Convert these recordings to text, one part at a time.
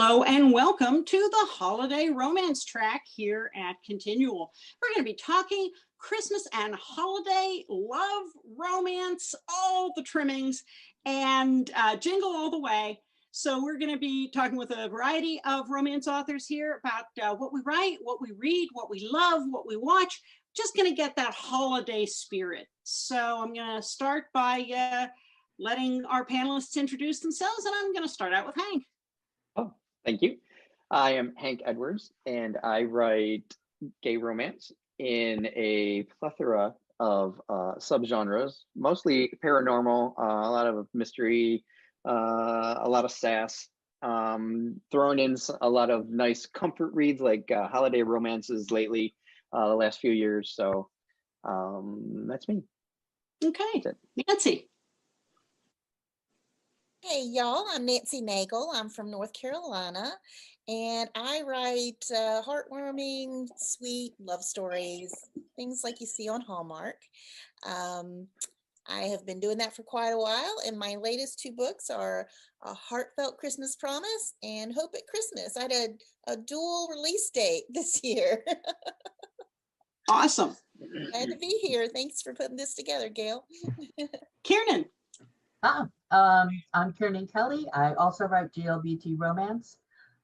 Hello and welcome to the holiday romance track here at ConTinual. We're going to be talking Christmas and holiday love, romance, all the trimmings, and jingle all the way. So we're going to be talking with a variety of romance authors here about what we write, what we read, what we love, what we watch. Just going to get that holiday spirit. So I'm going to start by letting our panelists introduce themselves, and I'm going to start out with Hank. Oh, thank you. I am Hank Edwards, and I write gay romance in a plethora of subgenres, mostly paranormal, a lot of mystery, a lot of sass, thrown in a lot of nice comfort reads like holiday romances lately, the last few years. So that's me. Okay, Nancy. Hey y'all, I'm Nancy Naigle. I'm from North Carolina, and I write heartwarming, sweet love stories, things like you see on Hallmark. I have been doing that for quite a while, and my latest two books are A Heartfelt Christmas Promise and Hope at Christmas. I had a dual release date this year. Awesome. Glad to be here. Thanks for putting this together, Gail. Kiernan. I'm Kiernan Kelly. I also write GLBT romance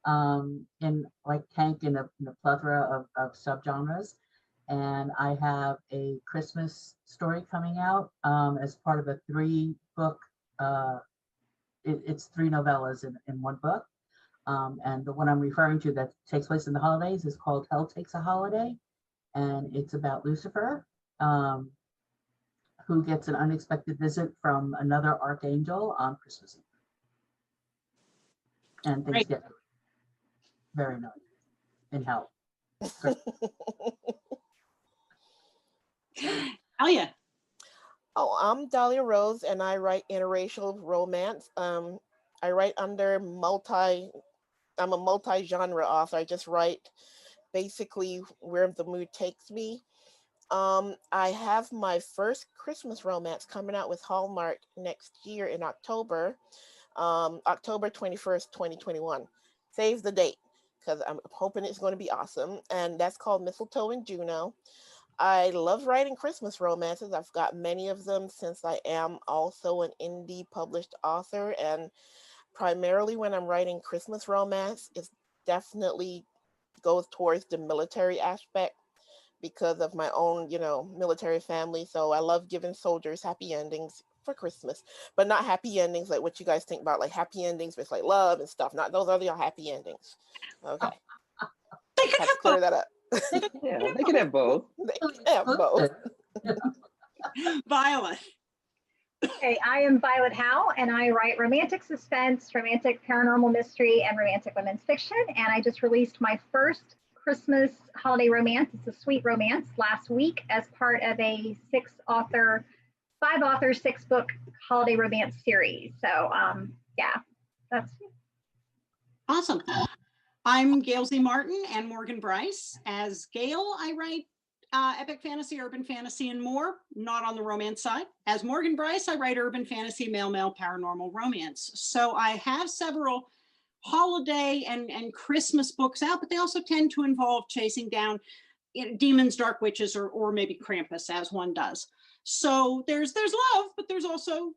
in like Hank in a plethora of subgenres. And I have a Christmas story coming out as part of a 3-book, it's 3 novellas in one book. And the one I'm referring to that takes place in the holidays is called Hell Takes a Holiday. And it's about Lucifer, who gets an unexpected visit from another archangel on Christmas Eve. And things get very naughty in hell. Dahlia. Oh, I'm Dahlia Rose, and I write interracial romance. I write under I'm a multi-genre author. I just write basically where the mood takes me. I have my first Christmas romance coming out with Hallmark next year in October, October 21st, 2021. Save the date, because I'm hoping it's going to be awesome. And that's called Mistletoe and Juno. I love writing Christmas romances. I've got many of them since I am also an indie published author. And primarily when I'm writing Christmas romance, it definitely goes towards the military aspect, because of my own, military family. So I love giving soldiers happy endings for Christmas, but not happy endings like what you guys think about, like happy endings with like love and stuff. Not those are the happy endings. Okay. Have to clear that up. Yeah, they can have both. They can have both. Violet. Hey, I am Violet Howe, and I write romantic suspense, romantic paranormal mystery, and romantic women's fiction. And I just released my first Christmas holiday romance. It's a sweet romance last week as part of a 5-author, 6-book holiday romance series. So yeah, that's Awesome. I'm Gail Z Martin and Morgan Brice. As Gail, I write epic fantasy, urban fantasy, and more, not on the romance side. As Morgan Brice, I write urban fantasy, male paranormal romance. So I have several holiday and Christmas books out, but they also tend to involve chasing down demons, dark witches, or maybe Krampus, as one does. So there's love, but there's also,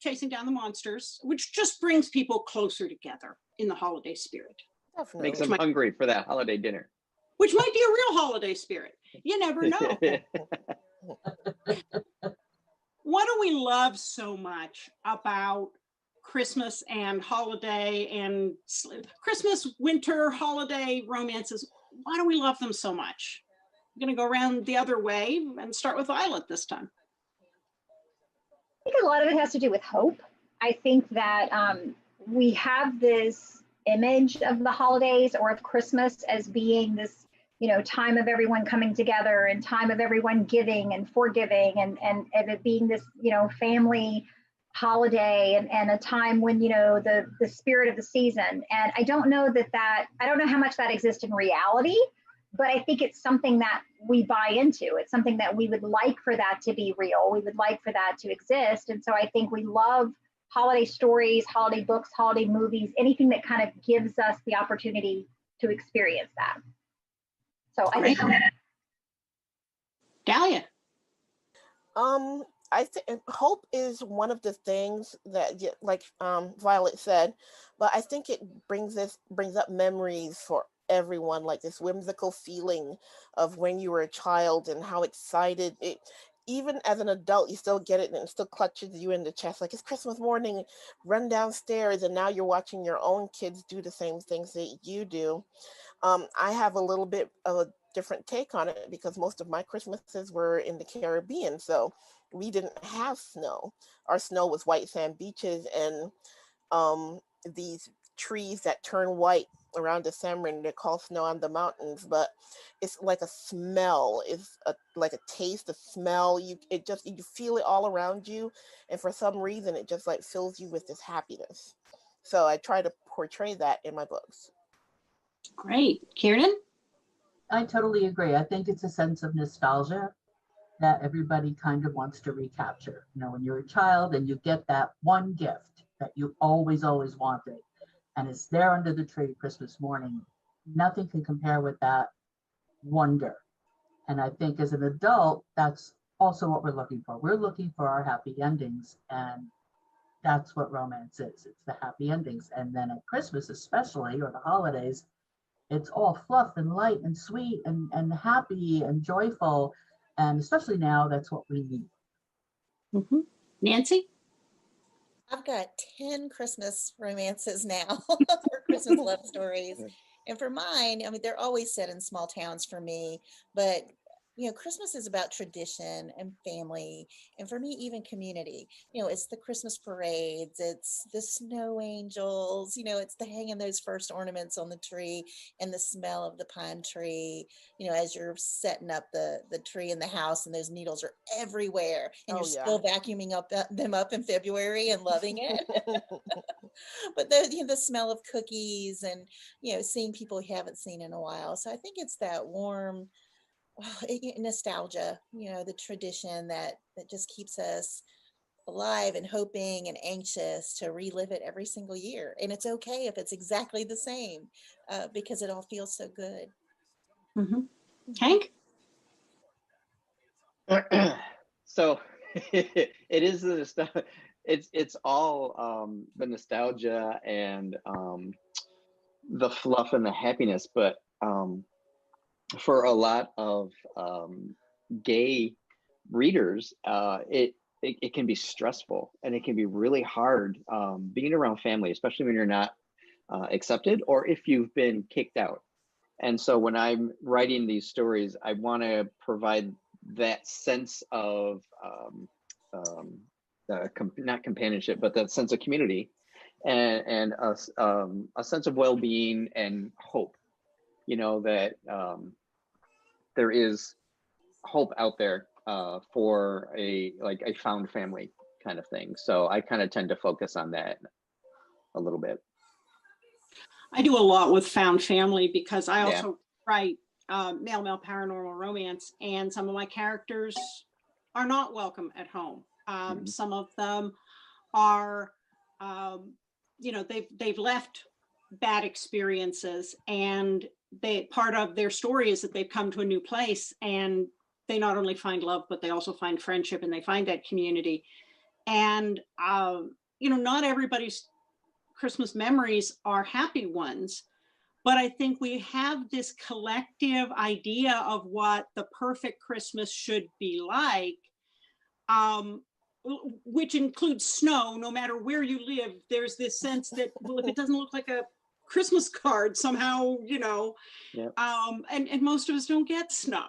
chasing down the monsters, which just brings people closer together in the holiday spirit. Definitely. Makes them hungry for that holiday dinner. Which might be a real holiday spirit. You never know. What do we love so much about Christmas and holiday and Christmas, winter, holiday romances? Why do we love them so much? I'm going to go around the other way and start with Violet this time. I think a lot of it has to do with hope. I think that we have this image of the holidays or of Christmas as being this, time of everyone coming together and time of everyone giving and forgiving and it being this, family holiday and a time when, the spirit of the season. And I don't know I don't know how much that exists in reality, but I think it's something that we buy into. It's something that we would like for that to be real. We would like for that to exist. And so I think we love holiday stories, holiday books, holiday movies, anything that kind of gives us the opportunity to experience that. So I think Dahlia. I think hope is one of the things that, like Violet said, but I think it brings up memories for everyone, like this whimsical feeling of when you were a child and how excited it. Even as an adult, you still get it and it still clutches you in the chest. Like, it's Christmas morning, run downstairs, and now you're watching your own kids do the same things that you do. I have a little bit of a different take on it because most of my Christmases were in the Caribbean, so we didn't have snow. Our snow was white sand beaches and these trees that turn white around December, and they're called snow on the mountains. But it's like a smell, it's like a taste, a smell. You feel it all around you, and for some reason, it just like fills you with this happiness. So I try to portray that in my books. Great. Kiernan? I totally agree. I think it's a sense of nostalgia that everybody kind of wants to recapture. You know, when you're a child and you get that one gift that you always, always wanted, and it's there under the tree Christmas morning, nothing can compare with that wonder. And I think as an adult, that's also what we're looking for. We're looking for our happy endings, and that's what romance is. It's the happy endings. And then at Christmas, especially, or the holidays, it's all fluff and light and sweet and happy and joyful. And especially now, that's what we need. Mm-hmm. Nancy? I've got 10 Christmas romances now, or Christmas love stories. And for mine, I mean, they're always set in small towns for me, but you know, Christmas is about tradition and family, and for me, even community. You know, it's the Christmas parades, it's the snow angels, you know, it's the hanging those first ornaments on the tree and the smell of the pine tree, you know, as you're setting up the tree in the house and those needles are everywhere and you're still vacuuming them up in February and loving it. But the smell of cookies and, you know, seeing people you haven't seen in a while. So I think it's that warm, nostalgia, you know, the tradition that just keeps us alive and hoping and anxious to relive it every single year. And it's okay if it's exactly the same, because it all feels so good. Mm-hmm. Hank? So it is the it's all the nostalgia and the fluff and the happiness, but for a lot of gay readers, it can be stressful and it can be really hard being around family, especially when you're not accepted or if you've been kicked out. And so when I'm writing these stories, I want to provide that sense of not companionship, but that sense of community and a sense of well-being and hope. You know, that there is hope out there for a found family kind of thing. So I kind of tend to focus on that a little bit. I do a lot with found family because I also write male paranormal romance, and some of my characters are not welcome at home. Some of them are, you know, they've left bad experiences, and part of their story is that they've come to a new place and they not only find love, but they also find friendship and they find that community. And, you know, not everybody's Christmas memories are happy ones, but I think we have this collective idea of what the perfect Christmas should be like, which includes snow. No matter where you live, there's this sense that, well, if it doesn't look like a Christmas card somehow, you know, and most of us don't get snow.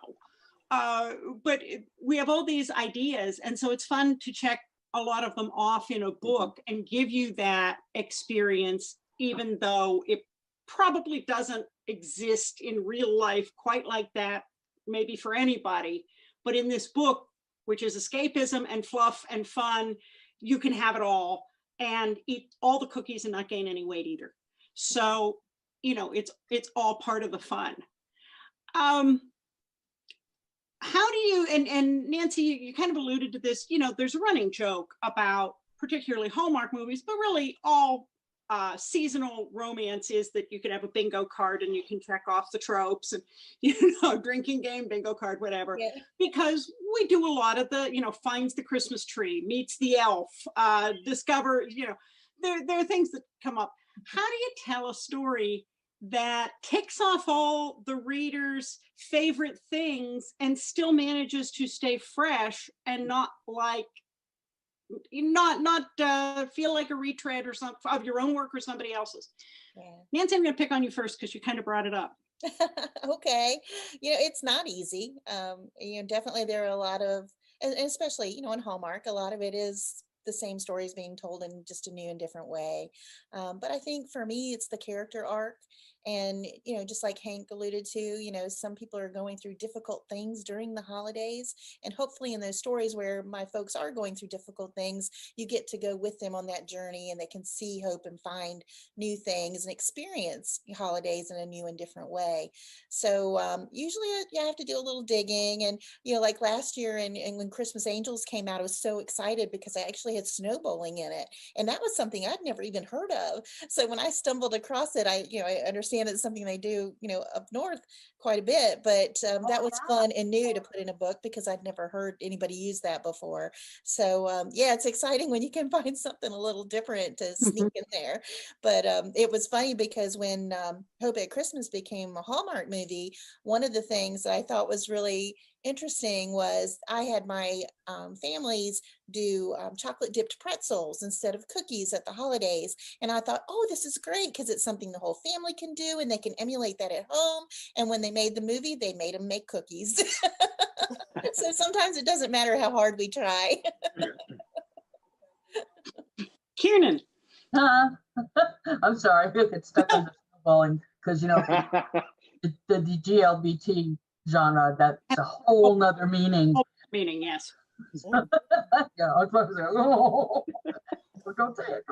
But we have all these ideas, and so it's fun to check a lot of them off in a book and give you that experience, even though it probably doesn't exist in real life quite like that, maybe for anybody. But in this book, which is escapism and fluff and fun, you can have it all and eat all the cookies and not gain any weight either. So, you know, it's all part of the fun. How do you, and Nancy, you kind of alluded to this, you know, there's a running joke about particularly Hallmark movies, but really all seasonal romance is that you could have a bingo card and you can check off the tropes and, drinking game, bingo card, whatever. Yeah. Because we do a lot of the, finds the Christmas tree, meets the elf, discover, there are things that come up. How do you tell a story that ticks off all the reader's favorite things and still manages to stay fresh and not feel like a retread or something of your own work or somebody else's? Yeah. Nancy, I'm going to pick on you first because you kind of brought it up. Okay. It's not easy. Definitely there are a lot of, and especially, in Hallmark, a lot of it is the same stories being told in just a new and different way. But I think for me, it's the character arc. And, just like Hank alluded to, some people are going through difficult things during the holidays. And hopefully in those stories where my folks are going through difficult things, you get to go with them on that journey and they can see hope and find new things and experience holidays in a new and different way. So usually you have to do a little digging. And, like last year and when Christmas Angels came out, I was so excited because I actually had snow bowling in it. And that was something I'd never even heard of. So when I stumbled across it, I understand it's something they do, up north quite a bit, but that was fun and new to put in a book because I'd never heard anybody use that before. So it's exciting when you can find something a little different to sneak in there. But it was funny because when Hope at Christmas became a Hallmark movie, one of the things that I thought was really interesting was I had my families do chocolate dipped pretzels instead of cookies at the holidays. And I thought, oh, this is great because it's something the whole family can do and they can emulate that at home. And when they made the movie, they made them make cookies. So sometimes it doesn't matter how hard we try. Kiernan. I'm sorry if it's stuck on the snowballing because, the GLBT genre, that's a whole nother meaning. Meaning, yes. Yeah, I was about to say, oh, don't say it.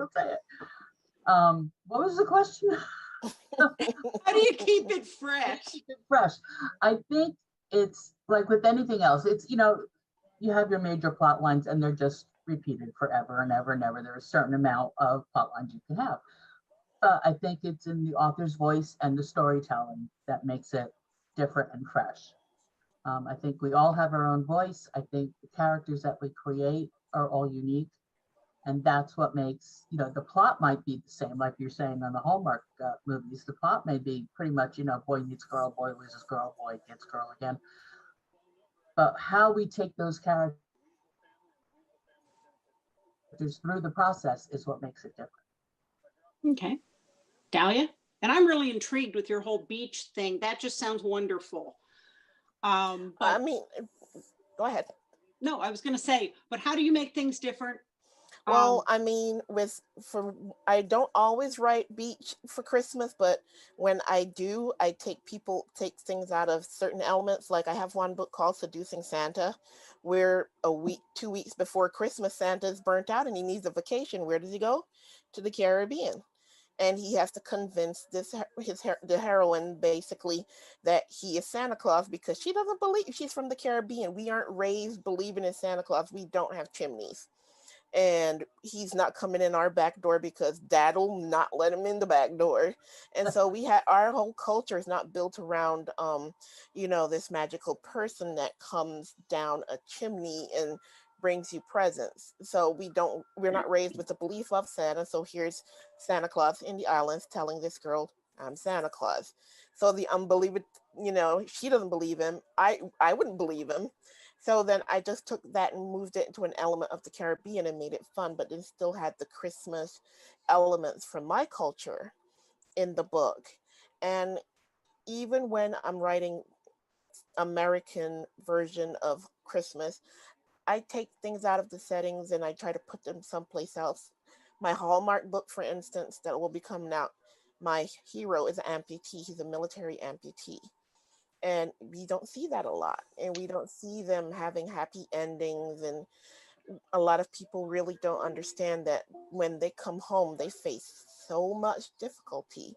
What was the question? How do you keep it fresh? Fresh. I think it's like with anything else. It's, you have your major plot lines and they're just repeated forever and ever and ever. There's a certain amount of plot lines you can have. But I think it's in the author's voice and the storytelling that makes it different and fresh. I think we all have our own voice. I think the characters that we create are all unique. And that's what makes, the plot might be the same, like you're saying on the Hallmark movies. The plot may be pretty much, boy meets girl, boy loses girl, boy gets girl again. But how we take those characters through the process is what makes it different. Okay. Dahlia? And I'm really intrigued with your whole beach thing. That just sounds wonderful. But I mean, go ahead. No, I was going to say, but how do you make things different? Well, I mean, I don't always write beach for Christmas, but when I do, I take things out of certain elements. Like I have one book called Seducing Santa, where 2 weeks before Christmas, Santa's burnt out and he needs a vacation. Where does he go? To the Caribbean. And he has to convince the heroine basically that he is Santa Claus because she doesn't believe she's from the Caribbean. We aren't raised believing in Santa Claus. We don't have chimneys. And he's not coming in our back door because dad'll not let him in the back door. And so our whole culture is not built around, this magical person that comes down a chimney and brings you presents. So we're not raised with the belief of Santa. So here's Santa Claus in the islands telling this girl, I'm Santa Claus. So the unbeliever, she doesn't believe him. I wouldn't believe him. So then I just took that and moved it into an element of the Caribbean and made it fun, but it still had the Christmas elements from my culture in the book. And even when I'm writing American version of Christmas, I take things out of the settings and I try to put them someplace else. My Hallmark book, for instance, that will be coming out, my hero is an amputee. He's a military amputee. And we don't see that a lot. And we don't see them having happy endings. And a lot of people really don't understand that when they come home, they face so much difficulty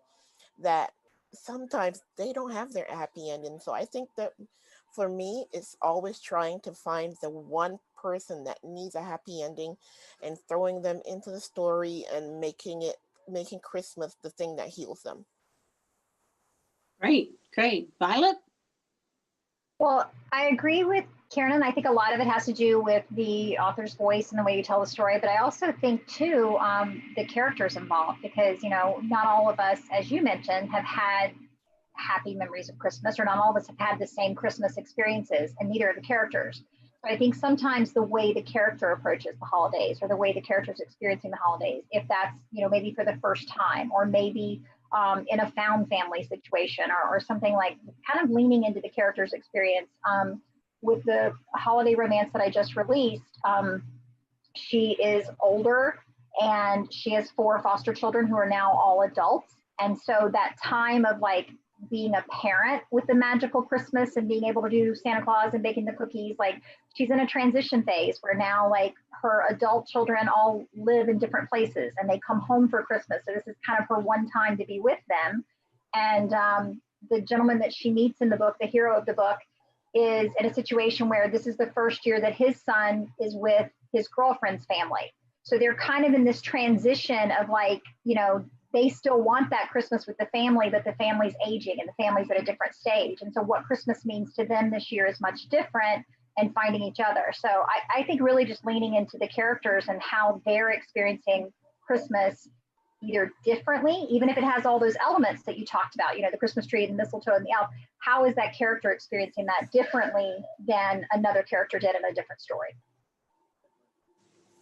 that sometimes they don't have their happy ending. So I think that for me, it's always trying to find the one person that needs a happy ending and throwing them into the story and making Christmas the thing that heals them. Great, great. Violet? Well, I agree with Kiernan. I think a lot of it has to do with the author's voice and the way you tell the story. But I also think, too, the characters involved, because, you know, not all of us, as you mentioned, have had happy memories of Christmas, or not all of us have had the same Christmas experiences, and neither of the characters. So I think sometimes the way the character approaches the holidays, or the way the character is experiencing the holidays, if that's, you know, maybe for the first time, or maybe in a found family situation, or something, like kind of leaning into the character's experience. With the holiday romance that I just released, she is older and she has 4 foster children who are now all adults. And so that time of like being a parent with the magical Christmas and being able to do Santa Claus and baking the cookies, like she's in a transition phase where now like her adult children all live in different places and they come home for Christmas. So this is kind of her one time to be with them. And the gentleman that she meets in the book, the hero of the book, is in a situation where this is the first year that his son is with his girlfriend's family. So they're kind of in this transition of like, you know, they still want that Christmas with the family, but the family's aging and the family's at a different stage. And so what Christmas means to them this year is much different, and finding each other. So I think really just leaning into the characters and how they're experiencing Christmas either differently, even if it has all those elements that you talked about, you know, the Christmas tree and the mistletoe and the elf, how is that character experiencing that differently than another character did in a different story?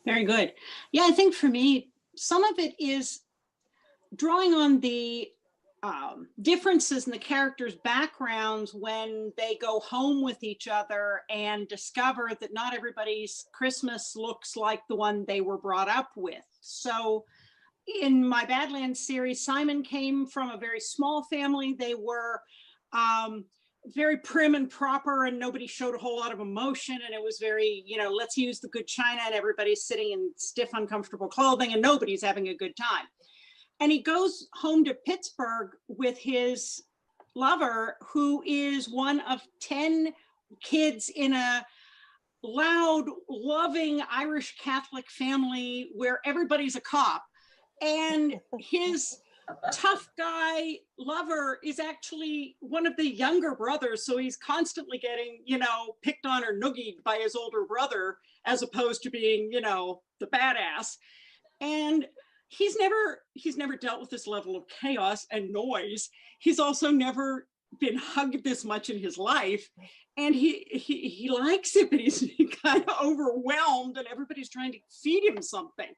Very good. Yeah, I think for me, some of it is drawing on the differences in the characters' backgrounds when they go home with each other and discover that not everybody's Christmas looks like the one they were brought up with. So in my Badlands series, Simon came from a very small family. They were very prim and proper, and nobody showed a whole lot of emotion. And it was very, you know, let's use the good china, and everybody's sitting in stiff, uncomfortable clothing, and nobody's having a good time. And he goes home to Pittsburgh with his lover, who is one of 10 kids in a loud, loving Irish Catholic family where everybody's a cop. And his tough guy lover is actually one of the younger brothers. So he's constantly getting, you know, picked on or noogied by his older brother, as opposed to being, you know, the badass. And he's never dealt with this level of chaos and noise. He's also never been hugged this much in his life. And he likes it, but he's kind of overwhelmed, and everybody's trying to feed him something.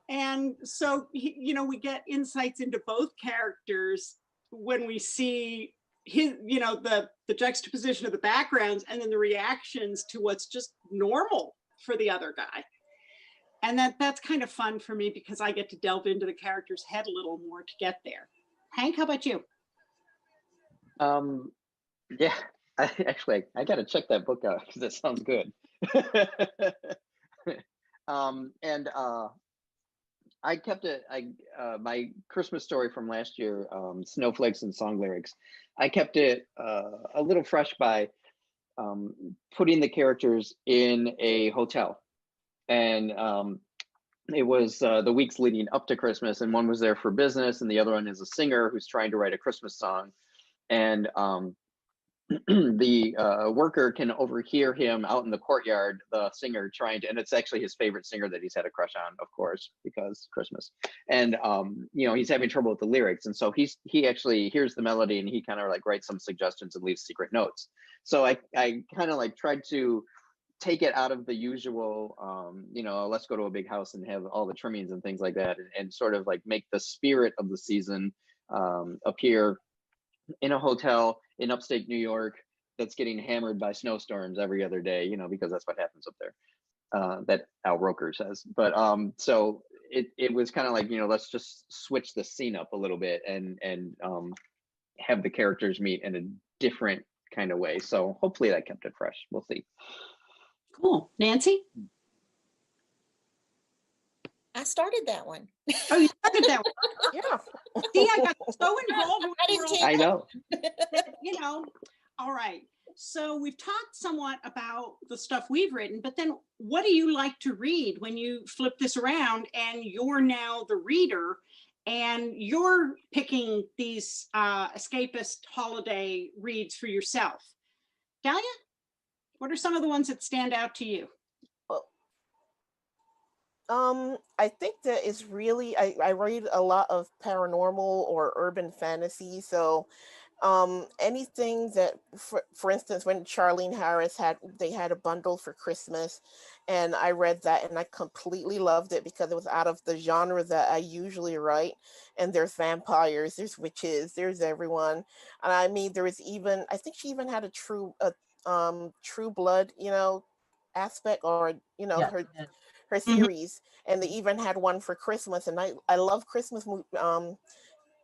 And so, you know, we get insights into both characters when we see his, you know, the juxtaposition of the backgrounds and then the reactions to what's just normal for the other guy. And that's kind of fun for me because I get to delve into the character's head a little more to get there. Hank, how about you? Yeah, I got to check that book out because it sounds good. I kept it. My Christmas story from last year, Snowflakes and Song Lyrics. I kept it a little fresh by putting the characters in a hotel, and it was the weeks leading up to Christmas, and one was there for business, and the other one is a singer who's trying to write a Christmas song, and the worker can overhear him out in the courtyard, the singer trying to, and it's actually his favorite singer that he's had a crush on, of course, because Christmas. And you know, he's having trouble with the lyrics, and so he actually hears the melody, and he kind of like writes some suggestions and leaves secret notes. So I kind of like tried to take it out of the usual, you know, let's go to a big house and have all the trimmings and things like that, and sort of like make the spirit of the season appear in a hotel in upstate New York that's getting hammered by snowstorms every other day, you know, because that's what happens up there, that Al Roker says. But so it was kind of like, you know, let's just switch the scene up a little bit and have the characters meet in a different kind of way. So hopefully that kept it fresh. We'll see. Cool. Nancy? I started that one. Oh, you started that one. Yeah. See, I got so involved with I the didn't world. take I know. You know, all right. So we've talked somewhat about the stuff we've written, but then what do you like to read when you flip this around and you're now the reader and you're picking these escapist holiday reads for yourself? Dahlia, what are some of the ones that stand out to you? I think that it's really, I read a lot of paranormal or urban fantasy. So anything that, for instance, when Charlene Harris they had a bundle for Christmas, and I read that and I completely loved it because it was out of the genre that I usually write. And there's vampires, there's witches, there's everyone. And I mean, there was even, I think she even had a true blood, aspect, or, Yes, her yes. series, and they even had one for Christmas. And I love Christmas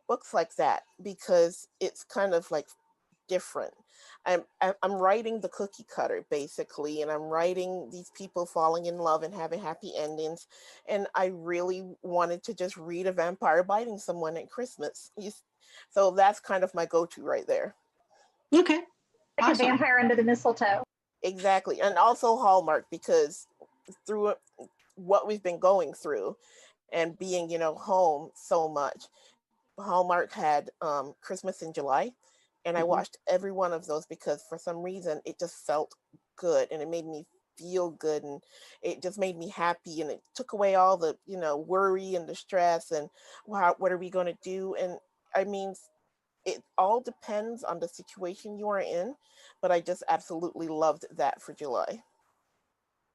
books like that because it's kind of like different. I'm writing the cookie cutter basically, and I'm writing these people falling in love and having happy endings. And I really wanted to just read a vampire biting someone at Christmas. So that's kind of my go-to right there. Okay. Like Awesome. a vampire under the mistletoe. Exactly. And also Hallmark, because through what we've been going through and being, home so much, Hallmark had Christmas in July, and I watched every one of those because for some reason it just felt good and it made me feel good, and it just made me happy, and it took away all the worry and the stress and what are we going to do. And I mean, it all depends on the situation you are in, but I just absolutely loved that for July.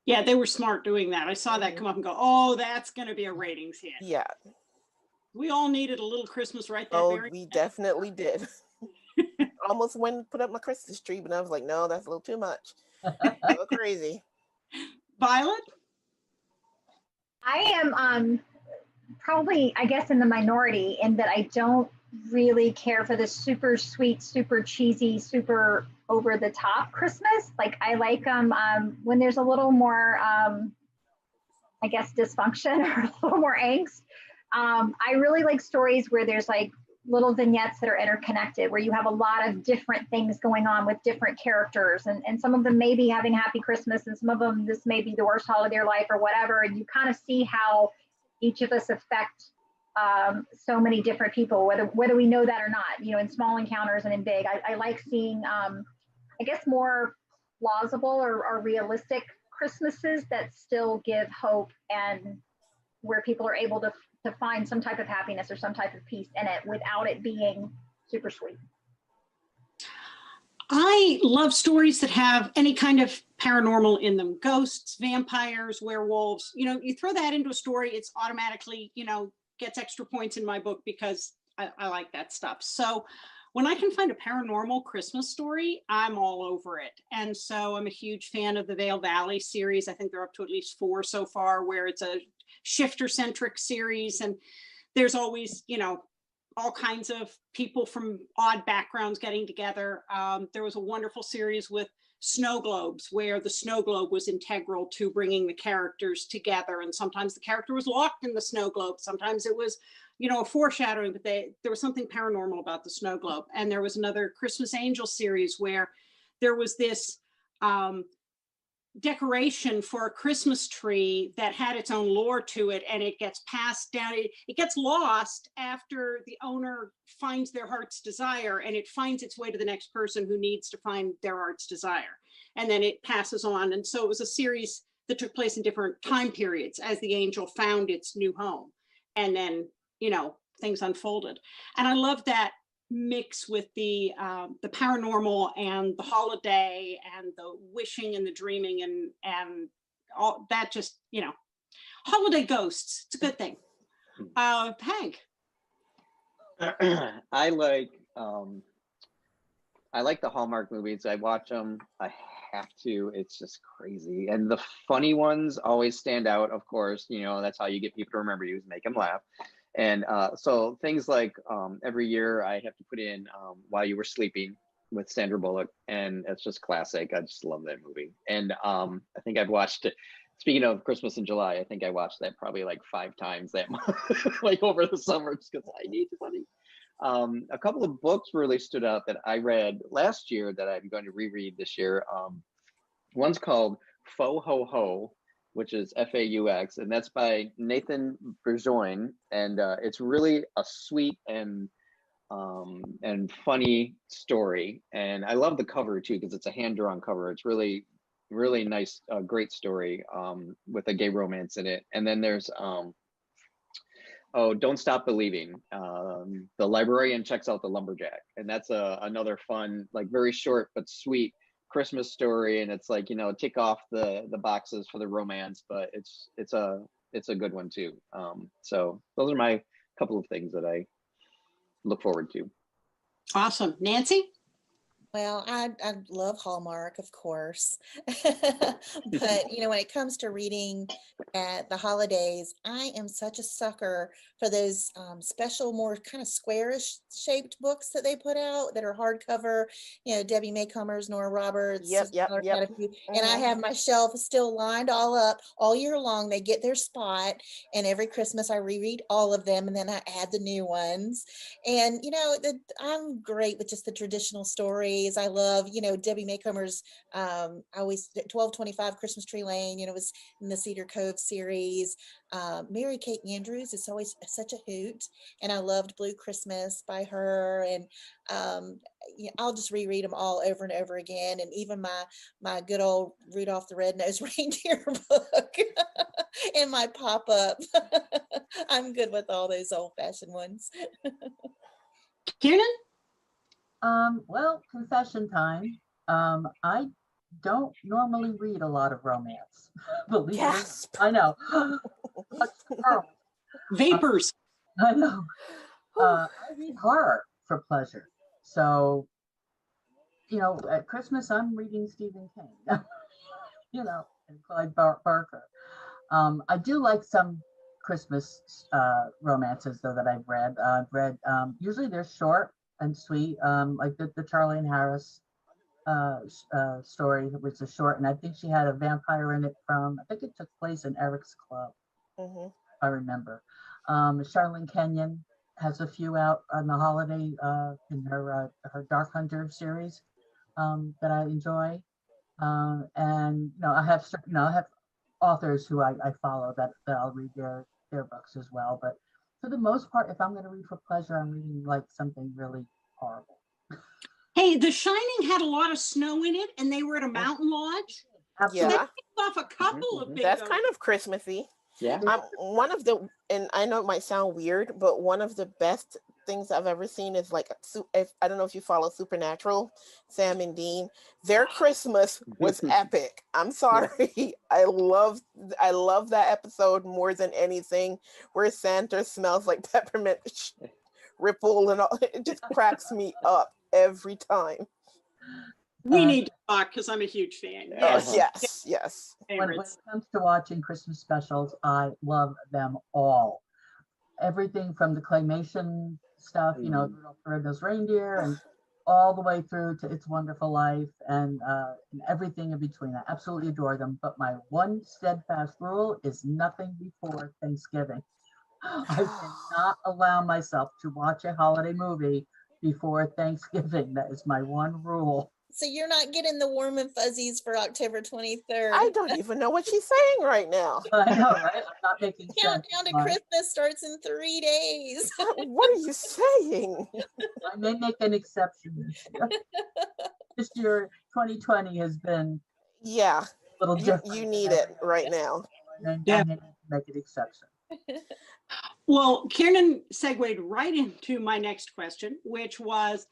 Yeah, they were smart doing that. I saw that come up and go, oh, that's going to be a ratings hit. Yeah. We all needed a little Christmas right there. Oh, we definitely did. Almost went and put up my Christmas tree, but I was like, no, that's a little too much. A little crazy. Violet? I am probably, I guess, in the minority in that I don't really care for the super sweet, super cheesy, super over the top Christmas. Like I like when there's a little more, I guess, dysfunction or a little more angst. I really like stories where there's like little vignettes that are interconnected, where you have a lot of different things going on with different characters, and some of them may be having happy Christmas, and some of them this may be the worst holiday of their life or whatever, and you kind of see how each of us affect so many different people, whether we know that or not, in small encounters and in big. I like seeing, I guess, more plausible or realistic Christmases that still give hope, and where people are able to find some type of happiness or some type of peace in it without it being super sweet. I love stories that have any kind of paranormal in them. Ghosts, vampires, werewolves. You throw that into a story, it's automatically, gets extra points in my book because I like that stuff. So when I can find a paranormal Christmas story, I'm all over it. And so I'm a huge fan of the Vale Valley series. I think they're up to at least 4 so far, where it's a shifter-centric series. And there's always, all kinds of people from odd backgrounds getting together. There was a wonderful series with snow globes where the snow globe was integral to bringing the characters together. And sometimes the character was locked in the snow globe. Sometimes it was, a foreshadowing, but there was something paranormal about the snow globe. And there was another Christmas Angel series where there was this decoration for a Christmas tree that had its own lore to it, and it gets passed down. It gets lost after the owner finds their heart's desire, and it finds its way to the next person who needs to find their heart's desire, and then it passes on. And so it was a series that took place in different time periods as the angel found its new home, and then things unfolded. And I love that mix with the paranormal and the holiday and the wishing and the dreaming and all that. Just holiday ghosts, it's a good thing. Hank? I like the Hallmark movies. I watch them. I have to. It's just crazy, and the funny ones always stand out. Of course, that's how you get people to remember you, is make them laugh. And so things like every year I have to put in While You Were Sleeping with Sandra Bullock, and it's just classic. I just love that movie. And I think I've watched it. Speaking of Christmas in July, I think I watched that probably like 5 times that month, like over the summer, just because I need the money. A couple of books really stood out that I read last year that I'm going to reread this year. One's called Faux Ho Ho, which is Faux, and that's by Nathan Berjoin, and it's really a sweet and funny story. And I love the cover too because it's a hand-drawn cover. It's really, really nice, great story with a gay romance in it. And then there's Don't Stop Believing. The librarian checks out the lumberjack, and that's another fun, like very short but sweet Christmas story. And it's like, you know, tick off the boxes for the romance, but it's a good one too. So those are my couple of things that I look forward to. Awesome. Nancy? Well, I love Hallmark, of course. But, you know, when it comes to reading at the holidays, I am such a sucker for those special, more kind of squarish shaped books that they put out that are hardcover. You know, Debbie Maycomer's, Nora Roberts. Yep. And I have my shelf still lined all up all year long. They get their spot. And every Christmas I reread all of them and then I add the new ones. And, you know, I'm great with just the traditional stories. I love, you know, Debbie Maycomer's, I always 1225 Christmas Tree Lane, you know, was in the Cedar Cove series. Mary Kate Andrews is always such a hoot. And I loved Blue Christmas by her. And you know, I'll just reread them all over and over again. And even my good old Rudolph the Red-Nosed Reindeer book and my pop-up. I'm good with all those old-fashioned ones. Kiernan? Well, confession time. I don't normally read a lot of romance. Believe me, I know. Vapors. I know. I read horror for pleasure. So, you know, at Christmas I'm reading Stephen King. You know, and Clyde Barker. I do like some Christmas romances though that I've read. Usually they're short and sweet, like the Charlie and Harris story, which is short, and I think she had a vampire in it I think it took place in Eric's Club, if I remember. Charlene Kenyon has a few out on the holiday in her Dark Hunter series that I enjoy. And you know, I have authors who I follow that I'll read their books as well. But for the most part, if I'm going to read for pleasure, I'm reading like something really horrible. Hey, The Shining had a lot of snow in it, and they were at a mountain lodge. Absolutely. So they picked off a couple of big. That's kind of Christmassy. Yeah. One of the, and I know it might sound weird, but one of the best things I've ever seen is like, I don't know if you follow Supernatural, Sam and Dean. Their Christmas was epic. I'm sorry. I love that episode more than anything, where Santa smells like peppermint ripple and all. It just cracks me up every time. We need to talk because I'm a huge fan. Yes. When it comes to watching Christmas specials, I love them all. Everything from the claymation stuff, you know, Rudolph the Red-Nosed Reindeer, and all the way through to It's Wonderful Life and everything in between. I absolutely adore them. But my one steadfast rule is nothing before Thanksgiving. I cannot allow myself to watch a holiday movie before Thanksgiving. That is my one rule. So you're not getting the warm and fuzzies for October 23rd. I don't even know what she's saying right now. I know, right? I'm not making sense. Countdown to Christmas starts in 3 days. What are you saying? I may make an exception this year. This year, 2020 has been a little different. You need it right now. And I may make an exception. Well, Kiernan segued right into my next question, which was,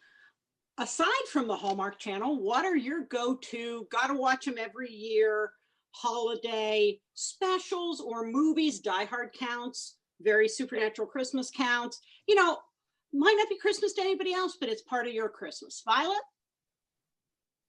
aside from the Hallmark Channel, what are your go-to, gotta watch them every year, holiday specials or movies? Die Hard counts, very Supernatural Christmas counts. You know, might not be Christmas to anybody else, but it's part of your Christmas. Violet?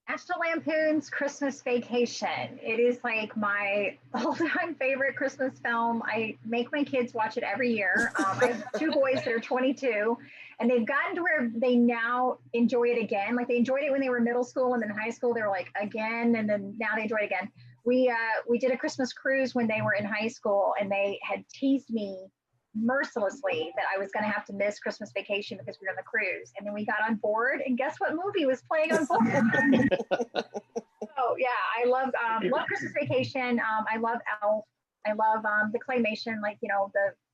National Lampoon's Christmas Vacation. It is like my all-time favorite Christmas film. I make my kids watch it every year. I have 2 boys that are 22, and they've gotten to where they now enjoy it again. Like they enjoyed it when they were middle school, and then high school they were like again, and then now they enjoy it again. We did a Christmas cruise when they were in high school, and they had teased me mercilessly that I was going to have to miss Christmas Vacation because we were on the cruise. And then we got on board, and guess what movie was playing on board? So yeah, I love Christmas Vacation. I love Elf. I love the claymation, like, the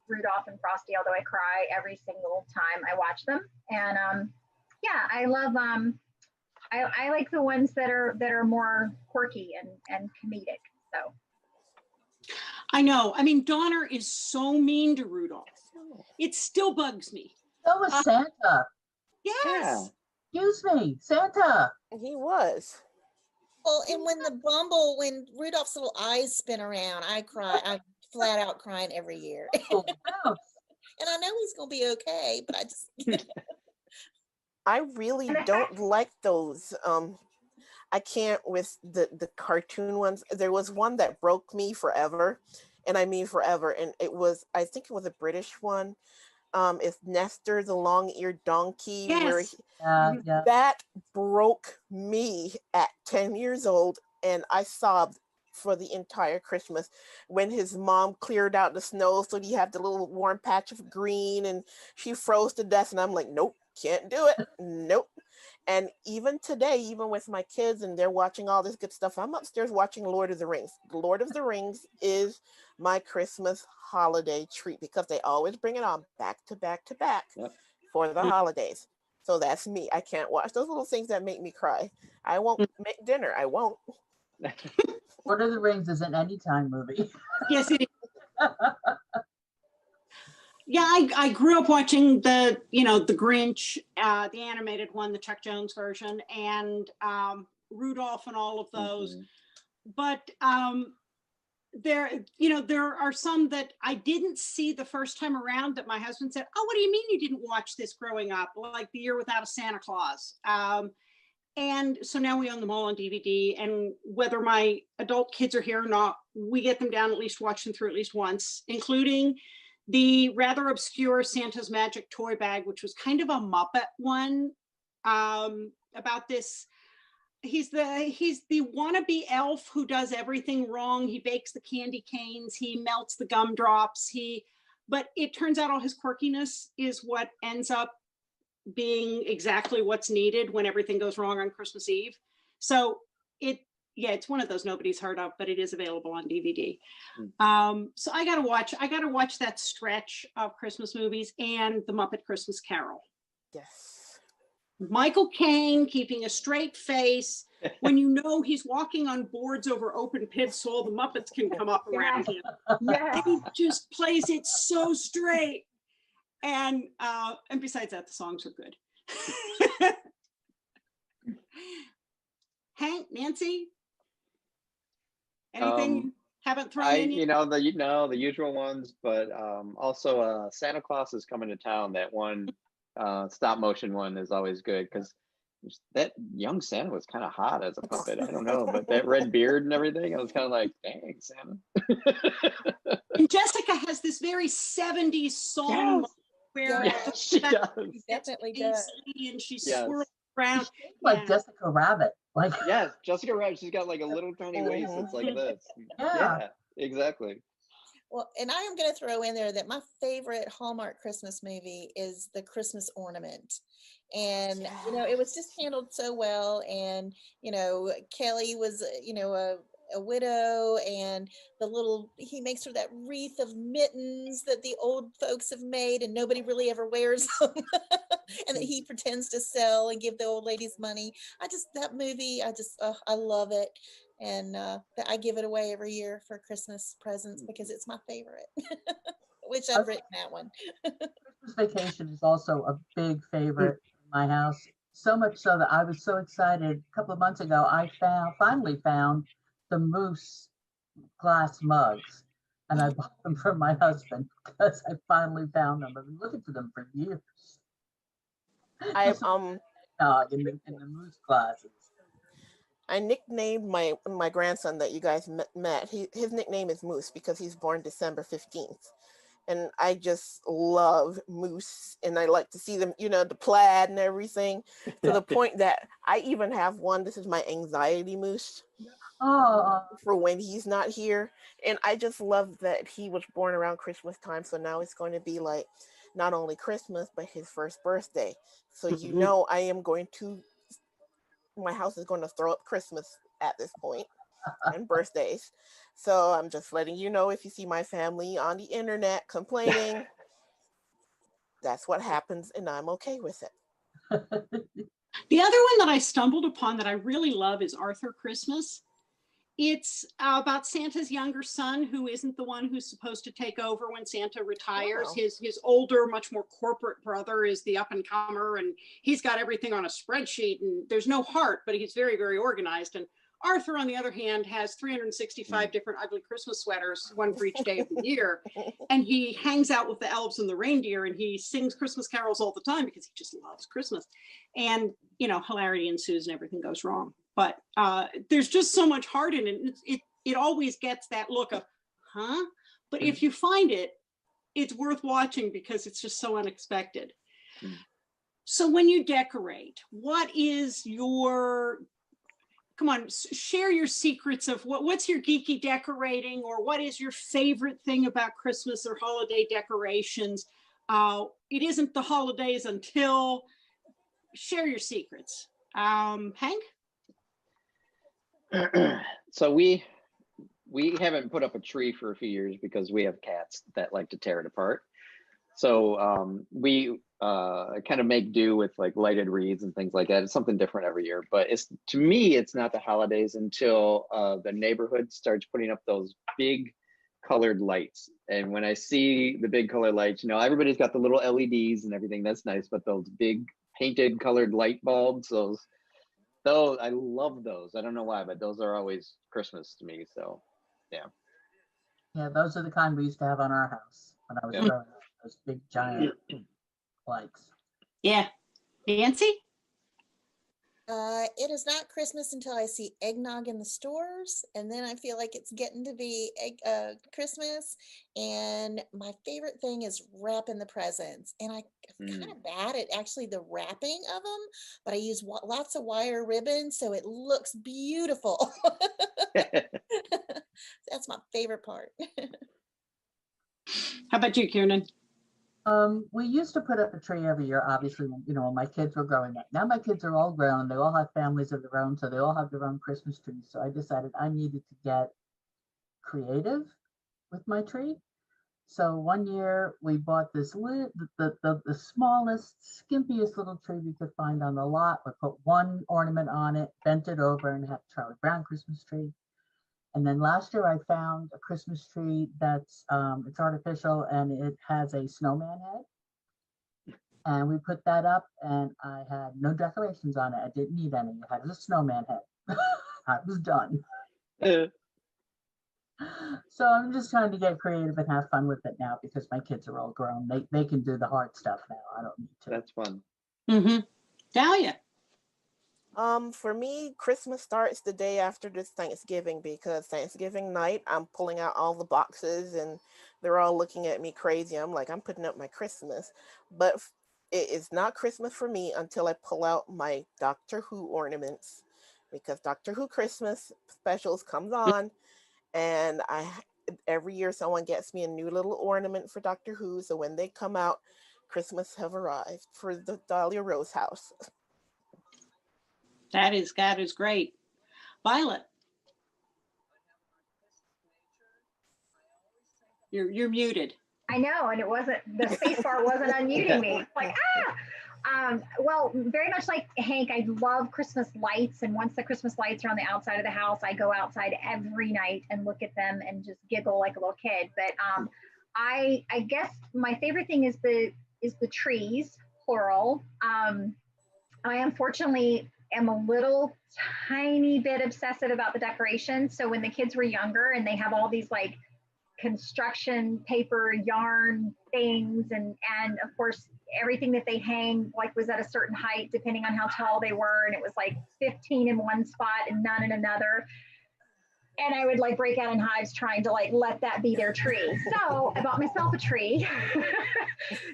Rudolph and Frosty, although I cry every single time I watch them. And yeah, I love I like the ones that are more quirky and comedic. So I know. I mean, Donner is so mean to Rudolph. It still bugs me. So was Santa. Yes. Excuse me, Santa. He was. Well, and when Rudolph's little eyes spin around, I cry. I'm flat out crying every year. Oh, gross. And I know he's gonna be okay, but I just I really don't like those. I can't with the cartoon ones. There was one that broke me forever, and I mean forever. And I think it was a British one. It's Nestor the long-eared donkey. Yes. Yeah. That broke me at 10 years old, and I sobbed for the entire Christmas when his mom cleared out the snow so he had the little warm patch of green, and she froze to death, and I'm like, nope, can't do it. Nope. And even today, even with my kids and they're watching all this good stuff, I'm upstairs watching Lord of the Rings. Lord of the Rings is my Christmas holiday treat because they always bring it on back to back to back for the holidays. So that's me. I can't watch those little things that make me cry. I won't make dinner. I won't. Lord of the Rings is an anytime movie. Yes, it is. Yeah, I grew up watching the Grinch, the animated one, the Chuck Jones version, and Rudolph and all of those. Mm-hmm. But there are some that I didn't see the first time around that my husband said, "Oh, what do you mean you didn't watch this growing up?" Like The Year Without a Santa Claus. And so now we own them all on DVD, and whether my adult kids are here or not, we get them down, at least watch them through at least once, including the rather obscure Santa's Magic Toy Bag, which was kind of a Muppet one, about this. He's the wannabe elf who does everything wrong. He bakes the candy canes, he melts the gumdrops, but it turns out all his quirkiness is what ends up being exactly what's needed when everything goes wrong on Christmas Eve. So it's one of those nobody's heard of, but it is available on DVD. So I gotta watch that stretch of Christmas movies and The Muppet Christmas Carol. Yes. Michael Caine keeping a straight face when he's walking on boards over open pits so all the Muppets can come up around him. Yes. He just plays it so straight. And besides that, the songs are good. Hank, Nancy, anything you haven't thrown in yet? The usual ones, but also Santa Claus is Coming to Town. That one stop motion one is always good because that young Santa was kind of hot as a puppet. I don't know, but that red beard and everything, I was kind of like, dang, Santa. And Jessica has this very 70s song. Yes. Where she does. She definitely does. And she swirls around. Like Jessica Rabbit. Like yes, Jessica Rabbit. She's got like a little tiny waist that's like this. Yeah, exactly. Well, and I am going to throw in there that my favorite Hallmark Christmas movie is The Christmas Ornament. And, it was just handled so well. And, Kelly was, a widow, and he makes her that wreath of mittens that the old folks have made and nobody really ever wears them. And that he pretends to sell and give the old ladies money. That movie, I love it. And I give it away every year for Christmas presents because it's my favorite, which I've written that one. Christmas Vacation is also a big favorite in my house. So much so that I was so excited. A couple of months ago, I finally found the Moose glass mugs, and I bought them for my husband because I finally found them. I've been looking for them for years. I in the Moose glasses. I nicknamed my grandson that you guys met. His nickname is Moose because he's born December 15th. And I just love moose, and I like to see them, you know, the plaid and everything, to the point that I even have one. This is my anxiety moose. Oh, For when he's not here. And I just love that he was born around Christmas time. So now it's going to be like not only Christmas, but his first birthday. So you know I am going to, my house is going to throw up Christmas at this point and birthdays. So I'm just letting you know, if you see my family on the internet complaining, that's what happens, and I'm okay with it. The other one that I stumbled upon that I really love is Arthur Christmas. It's about Santa's younger son, who isn't the one who's supposed to take over when Santa retires. Wow. His older, much more corporate brother is the up and comer, and he's got everything on a spreadsheet, and there's no heart, but he's very, very organized. And Arthur, on the other hand, has 365 different ugly Christmas sweaters, one for each day of the year. And he hangs out with the elves and the reindeer, and he sings Christmas carols all the time because he just loves Christmas. And, you know, hilarity ensues and everything goes wrong. But there's just so much heart in it. It always gets that look of, huh? But if you find it, it's worth watching because it's just so unexpected. So when you decorate, what is your, come on, share your secrets of what's your geeky decorating, or what is your favorite thing about Christmas or holiday decorations? It isn't the holidays until, share your secrets. Hank? So we haven't put up a tree for a few years because we have cats that like to tear it apart. So we kind of make do with like lighted wreaths and things like that. It's something different every year, but it's, to me, it's not the holidays until the neighborhood starts putting up those big colored lights. And when I see the big colored lights, you know, everybody's got the little LEDs and everything. That's nice, but those big painted colored light bulbs, those I love those. I don't know why, but those are always Christmas to me. So yeah. yeah, those are the kind we used to have on our house when I was growing up. Those big giant lights. Yeah. Nancy? It is not Christmas until I see eggnog in the stores, and then I feel like it's getting to be Christmas. And my favorite thing is wrapping the presents. And I'm kind of bad at actually the wrapping of them, but I use lots of wire ribbon, so it looks beautiful. That's my favorite part. How about you, Kiernan? We used to put up a tree every year, obviously, when, you know, when my kids were growing up. Now my kids are all grown. They all have families of their own, so they all have their own Christmas trees. So I decided I needed to get creative with my tree. So one year we bought this the smallest, skimpiest little tree we could find on the lot. We put one ornament on it, bent it over, and had a Charlie Brown Christmas tree. And then last year I found a Christmas tree that's it's artificial and it has a snowman head. And we put that up, and I had no decorations on it. I didn't need any. I had a snowman head. I was done. So I'm just trying to get creative and have fun with it now because my kids are all grown. They can do the hard stuff now. I don't need to. That's fun. Dahlia? For me, Christmas starts the day after this Thanksgiving, because Thanksgiving night, I'm pulling out all the boxes and they're all looking at me crazy. I'm like, I'm putting up my Christmas. But it is not Christmas for me until I pull out my Doctor Who ornaments, because Doctor Who Christmas specials comes on, and every year someone gets me a new little ornament for Doctor Who. So when they come out, Christmas have arrived for the Dahlia Rose house. That is great. Violet? You're muted. I know, and it wasn't, the space bar wasn't unmuting me. Like, well, very much like Hank, I love Christmas lights. And once the Christmas lights are on the outside of the house, I go outside every night and look at them and just giggle like a little kid. But I guess my favorite thing is the trees, plural. I unfortunately am a little tiny bit obsessive about the decoration. So when the kids were younger and they have all these like construction paper yarn things, and of course everything that they hang like was at a certain height depending on how tall they were, and it was like 15 in one spot and none in another. and I would like break out in hives trying to like let that be their tree. So I bought myself a tree.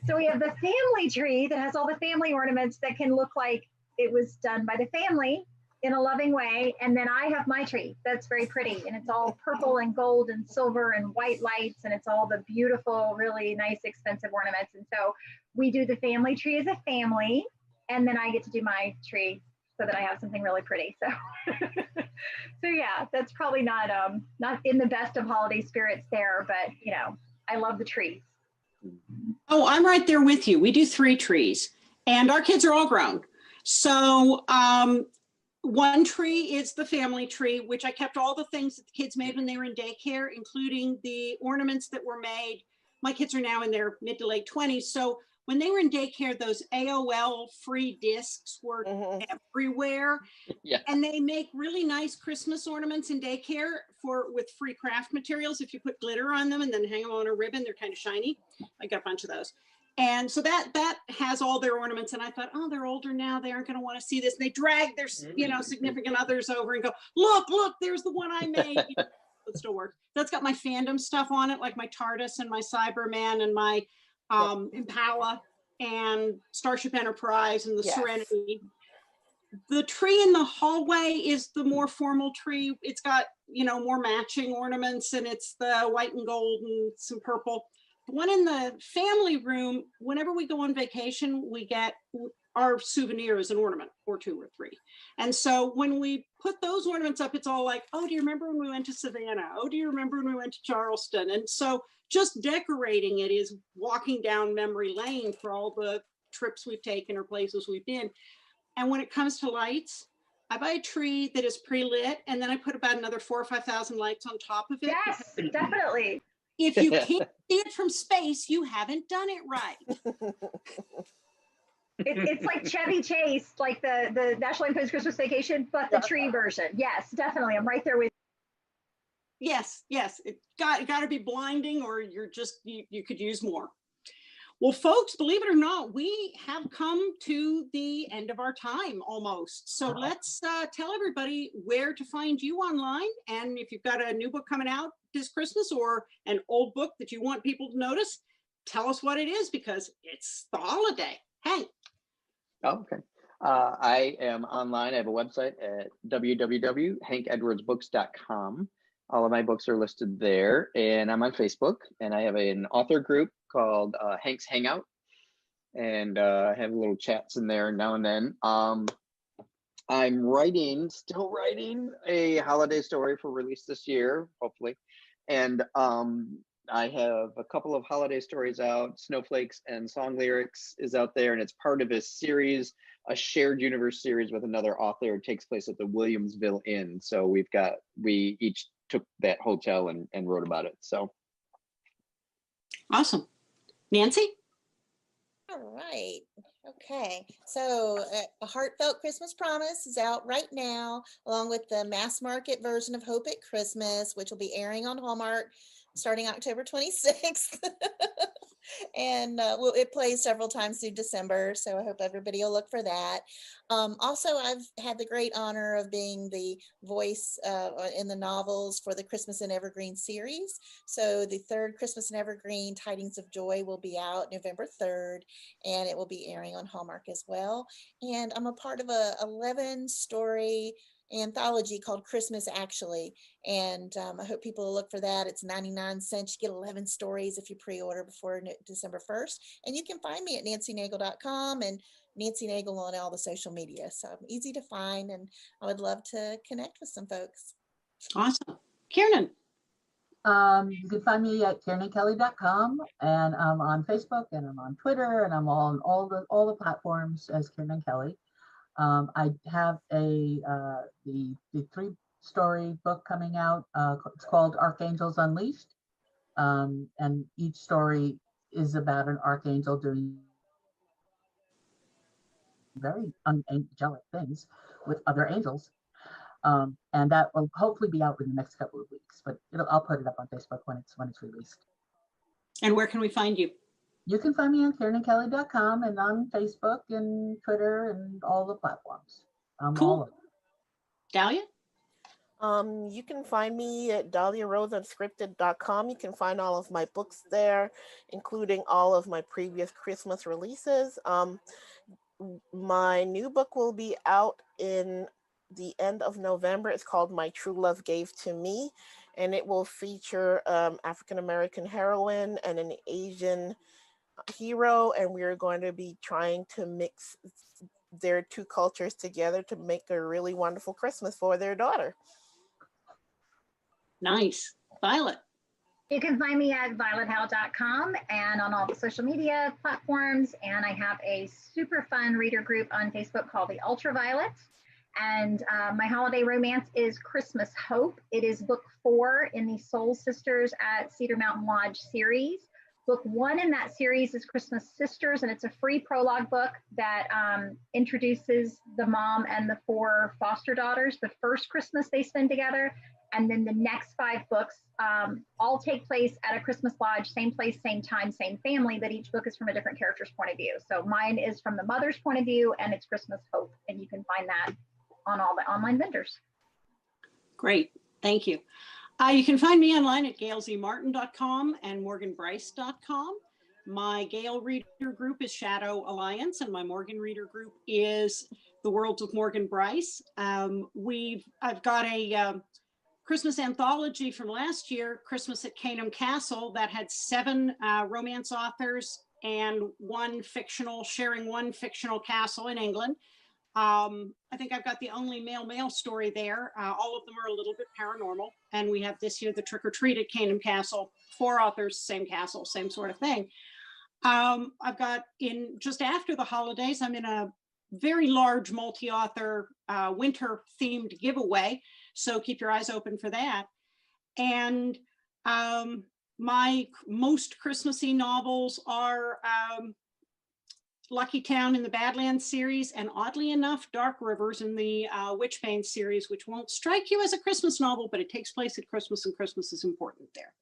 So we have the family tree that has all the family ornaments that can look like it was done by the family in a loving way. And then I have my tree that's very pretty, and it's all purple and gold and silver and white lights, and it's all the beautiful, really nice, expensive ornaments. And so we do the family tree as a family, and then I get to do my tree so that I have something really pretty. So, so yeah, that's probably not in the best of holiday spirits there, but you know, I love the trees. Oh, I'm right there with you. We do 3 trees, and our kids are all grown. So one tree is the family tree, which I kept all the things that the kids made when they were in daycare, including the ornaments that were made. My kids are now in their mid to late 20s. So when they were in daycare, those AOL free discs were everywhere. Yeah. And they make really nice Christmas ornaments in daycare with free craft materials. If you put glitter on them and then hang them on a ribbon, they're kind of shiny. I got a bunch of those. And so that has all their ornaments. And I thought, oh, they're older now. They aren't going to want to see this. And they drag their, significant others over and go, look, there's the one I made. It still works. That's got my fandom stuff on it, like my TARDIS and my Cyberman and my Impala and Starship Enterprise and the Serenity. The tree in the hallway is the more formal tree. It's got, more matching ornaments, and it's the white and gold and some purple. The one in the family room, whenever we go on vacation, we get our souvenir as an ornament or 2 or 3. And so when we put those ornaments up, it's all like, oh, do you remember when we went to Savannah? Oh, do you remember when we went to Charleston? And so just decorating it is walking down memory lane for all the trips we've taken or places we've been. And when it comes to lights, I buy a tree that is pre-lit, and then I put about another 4,000 or 5,000 lights on top of it. Yes, definitely. If you can't see it from space, you haven't done it right. It's like Chevy Chase, like the National Lampoon's Christmas Vacation, but the tree version. Yes, definitely. I'm right there with you. Yes. It got to be blinding, or you're just, you could use more. Well, folks, believe it or not, we have come to the end of our time almost. So let's tell everybody where to find you online. And if you've got a new book coming out this Christmas or an old book that you want people to notice, tell us what it is, because it's the holiday. Hank. Oh, okay. I am online. I have a website at www.hankedwardsbooks.com. All of my books are listed there, and I'm on Facebook, and I have an author group called Hank's Hangout, and I have little chats in there now and then. I'm still writing a holiday story for release this year, hopefully. And I have a couple of holiday stories out. Snowflakes and Song Lyrics is out there, and it's part of a series, a shared universe series with another author. It takes place at the Williamsville Inn. So we each took that hotel and wrote about it. So awesome. Nancy? All right. Okay. So A Heartfelt Christmas Promise is out right now, along with the mass market version of Hope at Christmas, which will be airing on Hallmark starting October 26th. And it plays several times through December, so I hope everybody will look for that. Also, I've had the great honor of being the voice in the novels for the Christmas and Evergreen series. So the 3rd Christmas and Evergreen, Tidings of Joy, will be out November 3rd, and it will be airing on Hallmark as well. And I'm a part of a 11-story anthology called Christmas Actually, and I hope people will look for that. It's 99 cents. You get 11 stories if you pre-order before December 1st, and you can find me at nancynaigle.com and Nancy Naigle on all the social media, so I'm easy to find, and I would love to connect with some folks. Awesome. Kiernan? You can find me at kiernankelly.com, and I'm on Facebook, and I'm on Twitter, and I'm on all the platforms as Kiernan Kelly. I have the 3-story book coming out. It's called Archangels Unleashed, and each story is about an archangel doing very angelic things with other angels, and that will hopefully be out in the next couple of weeks. But I'll put it up on Facebook when it's released. And where can we find you? You can find me on kiernankelly.com and on Facebook and Twitter and all the platforms. Cool. All of them. Dahlia? You can find me at dahliaroseunscripted.com. You can find all of my books there, including all of my previous Christmas releases. My new book will be out in the end of November. It's called My True Love Gave to Me, and it will feature African-American heroine and an Asian hero, and we are going to be trying to mix their two cultures together to make a really wonderful Christmas for their daughter. Nice. Violet. You can find me at violethowe.com and on all the social media platforms. And I have a super fun reader group on Facebook called the Ultraviolet. And my holiday romance is Christmas Hope. It is book 4 in the Soul Sisters at Cedar Mountain Lodge series. Book 1 in that series is Christmas Sisters, and it's a free prologue book that introduces the mom and the 4 foster daughters, the first Christmas they spend together. And then the next 5 books all take place at a Christmas lodge, same place, same time, same family, but each book is from a different character's point of view. So mine is from the mother's point of view, and it's Christmas Hope. And you can find that on all the online vendors. Great. Thank you. You can find me online at gailzmartin.com and morganbrice.com. My Gail reader group is Shadow Alliance, and my Morgan reader group is The Worlds of Morgan Brice. I've got a Christmas anthology from last year, Christmas at Canham Castle, that had 7 romance authors and sharing one fictional castle in England. I think I've got the only male story there. All of them are a little bit paranormal. And we have this year the Trick or Treat at Canham Castle, 4 authors, same castle, same sort of thing. I've got just after the holidays, I'm in a very large multi-author winter themed giveaway. So keep your eyes open for that. And my most Christmassy novels are Lucky Town in the Badlands series, and oddly enough, Dark Rivers in the Witchbane series, which won't strike you as a Christmas novel, but it takes place at Christmas, and Christmas is important there.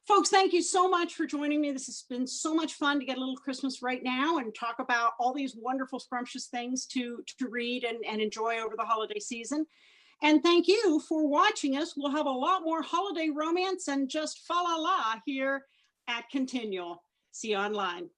Folks, thank you so much for joining me. This has been so much fun to get a little Christmas right now and talk about all these wonderful, scrumptious things to read and enjoy over the holiday season. And thank you for watching us. We'll have a lot more holiday romance and just fa la la here at ConTinual. See you online.